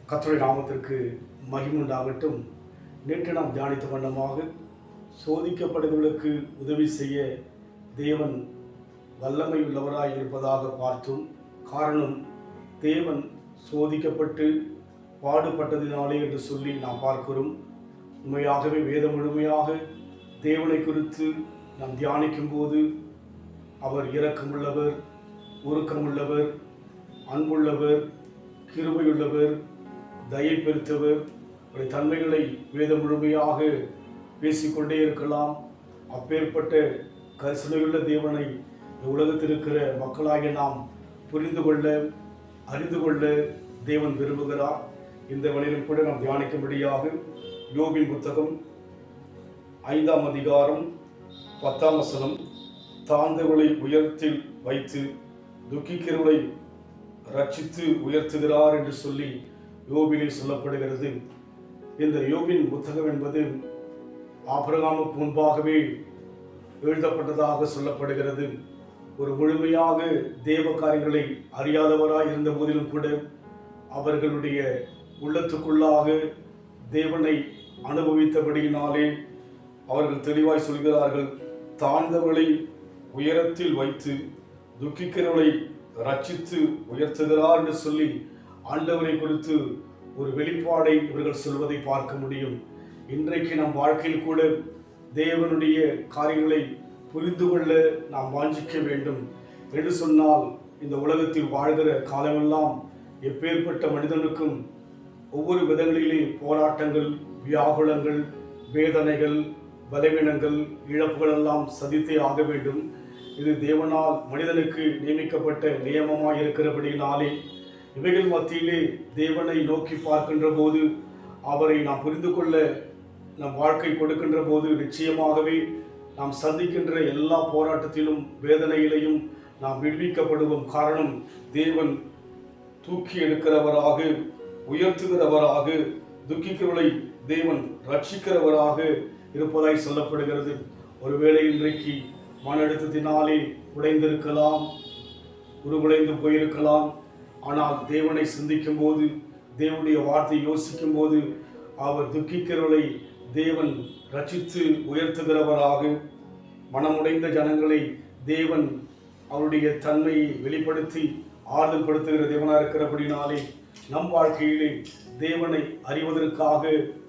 கர்த்தருடைய நாமத்திற்கு மகிமுண்டாகட்டும். நேற்று நாம் தியானித்த வண்ணமாக சோதிக்கப்படுபவர்களுக்கு உதவி செய்ய தேவன் வல்லமை உள்ளவராய் இருப்பதாக பார்த்தோம். காரணம், தேவன் சோதிக்கப்பட்டு பாடுபட்டதினாலே என்று சொல்லி நாம் பார்க்கிறோம். உண்மையாகவே வேதம் முழுமையாக தேவனை குறித்து நாம் தியானிக்கும் போது அவர் இரக்கமுள்ளவர், உருக்கமுள்ளவர், அன்புள்ளவர், கிருபையுள்ளவர், தயை பெருத்தவர். அவருடைய தன்மைகளை வேதம் முழுமையாக பேசிக்கொண்டே இருக்கலாம். அப்பேற்பட்ட கரிசனையுள்ள தேவனை இந்த உலகத்தில் இருக்கிற மக்களாகிய நாம் புரிந்து கொள்ள, அறிந்து கொள்ள தேவன் விரும்புகிறார். இந்த வழியிலும் கூட நாம் தியானிக்கும்படியாக யோபின் புத்தகம் 5ஆம் அதிகாரம் 10ஆம் வசனம், தாழ்ந்தவர்களை உயரத்தில் வைத்து துக்கிக்கிறவர்களை ரட்சித்து உயர்த்துகிறார் என்று சொல்லி யோபிலே சொல்லப்படுகிறது. இந்த யோபின் புத்தகம் என்பது ஆபிரகாமுக்கு முன்பாகவே எழுதப்பட்டதாக சொல்லப்படுகிறது. ஒரு முழுமையாக தேவ காரியங்களை அறியாதவராய் இருந்த போதிலும் கூட அவர்களுடைய உள்ளத்துக்குள்ளாக தேவனை அனுபவித்தபடியினாலே அவர்கள் தெளிவாய் சொல்கிறார்கள், தாழ்ந்தவர்களை உயரத்தில் வைத்து துக்கிக்கிறவர்களை ரட்சித்து உயர்த்துகிறார் என்று சொல்லி ஆண்டவரை குறித்து ஒரு வெளிப்பாடை இவர்கள் சொல்வதை பார்க்க முடியும். இன்றைக்கு நம் வாழ்க்கையில் கூட தேவனுடைய காரியங்களை புரிந்து கொள்ள நாம் வாஞ்சிக்க வேண்டும் என்று சொன்னால், இந்த உலகத்தில் வாழ்கிற காலமெல்லாம் எப்பேற்பட்ட மனிதனுக்கும் ஒவ்வொரு விதங்களிலே போராட்டங்கள், வியாகுலங்கள், வேதனைகள், பலவீனங்கள், இழப்புகள் எல்லாம் சதித்தே ஆக வேண்டும். இது தேவனால் மனிதனுக்கு நியமிக்கப்பட்ட நியமமாக இருக்கிறபடினாலே இவைகள் மத்தியிலே தேவனை நோக்கி பார்க்கின்ற போது, அவரை நாம் புரிந்து கொள்ள நம் வாழ்க்கை கொடுக்கின்ற போது நிச்சயமாகவே நாம் சந்திக்கின்ற எல்லா போராட்டத்திலும் வேதனையிலையும் நாம் விடுவிக்கப்படுவோம். காரணம், தேவன் தூக்கி எடுக்கிறவராக, உயர்த்துகிறவராக, துக்கிக்கிறவர்களை தேவன் ரட்சிக்கிறவராக இருப்பதாய் சொல்லப்படுகிறது. ஒருவேளை இன்றைக்கு மன அழுத்தத்தினாலே உடைந்திருக்கலாம், உருகுலைந்து போயிருக்கலாம். ஆனால் தேவனை சிந்திக்கும் போது, தேவனுடைய வார்த்தை யோசிக்கும் போது, அவர் துக்கிக்கிறவர்களை தேவன் ரட்சித்து உயர்த்துகிறவராக, மனமுடைந்த ஜனங்களை தேவன் அவருடைய தன்மையை வெளிப்படுத்தி ஆறுதல் படுத்துகிற தேவனாக இருக்கிறபடினாலே நம் வாழ்க்கையிலே தேவனை அறிவதற்காக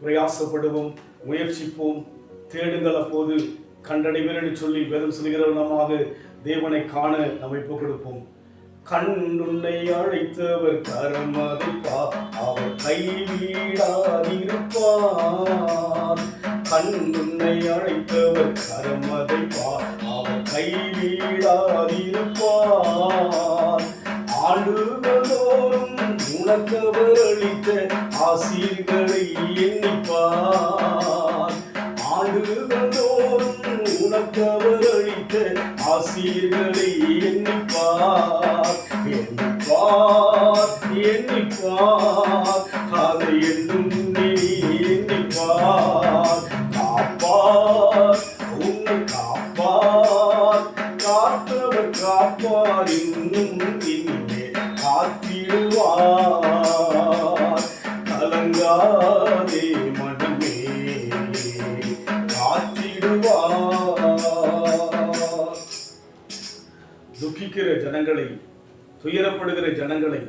பிரயாசப்படுவோம், முயற்சிப்போம், தேடுங்கள், அப்போது கண்டடைவர் என்று சொல்லி வேதம் சொல்கிறவனமாக தேவனை காண நம்மை கொடுப்போம். கண்ணுன்னை அழைத்தவர் கரமதைப்பார், அவர் கைவிடாதிருப்பார். கண்ணுன்னை அழைத்தவர் கரமதைப்பார், அவர் கைவிடாதிருப்பார். ஆண்டுகளோறும் உனக்கவர் அளித்த ஆசீர்களை எண்ணிப்பார். ஆண்டுகளோறும் உனக்கவர் அளித்த ஆசீர்களை எண்ணிப்பார். எண்ணிப்பார், எண்ணிப்பார், அதை என்னும் நீ எண்ணிப்பார். காப்பார், உன்னை காப்பார், காத்தவர் காப்பார், இன்னும் இனிமே காத்திடுவார். கலங்காதே மனமே, காத்திடுவார். துக்கிக்கிற ஜனங்களை, துயரப்படுகிற ஜனங்களை,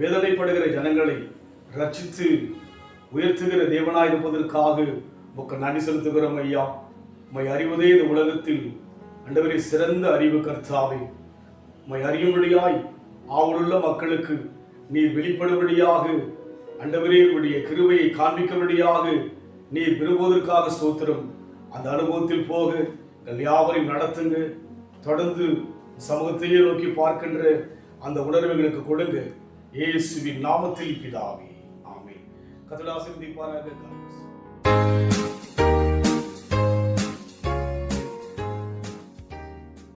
வேதனைப்படுகிற ஜனங்களை ரட்சித்து உயர்த்துகிற தேவனாய் இருப்பதற்காக உமக்கு நன்றி செலுத்துகிறோம் ஐயா. உம்மை அறிவதே இந்த உலகத்தில் ஆண்டவரே சிறந்த அறிவு கர்த்தாவே. உம்மை அறியும்படியாய் ஆவலுள்ள மக்களுக்கு நீர் வெளிப்படும்படியாக ஆண்டவரே உடைய கிருபையை காண்பிக்கும்படியாக நீர் விரும்புவதற்காக ஸ்தோத்திரம். அந்த அனுபவத்தில் போக யாவரையும் நடத்துங்க. தொடர்ந்து சமூகத்தையே நோக்கி பார்க்கின்ற அந்த உணர்வு எங்களுக்கு கொடுங்க. இயேசுவின் நாமத்தில் பிதாவே, ஆமென். கர்த்தர் ஆசீர்வதிப்பாராக.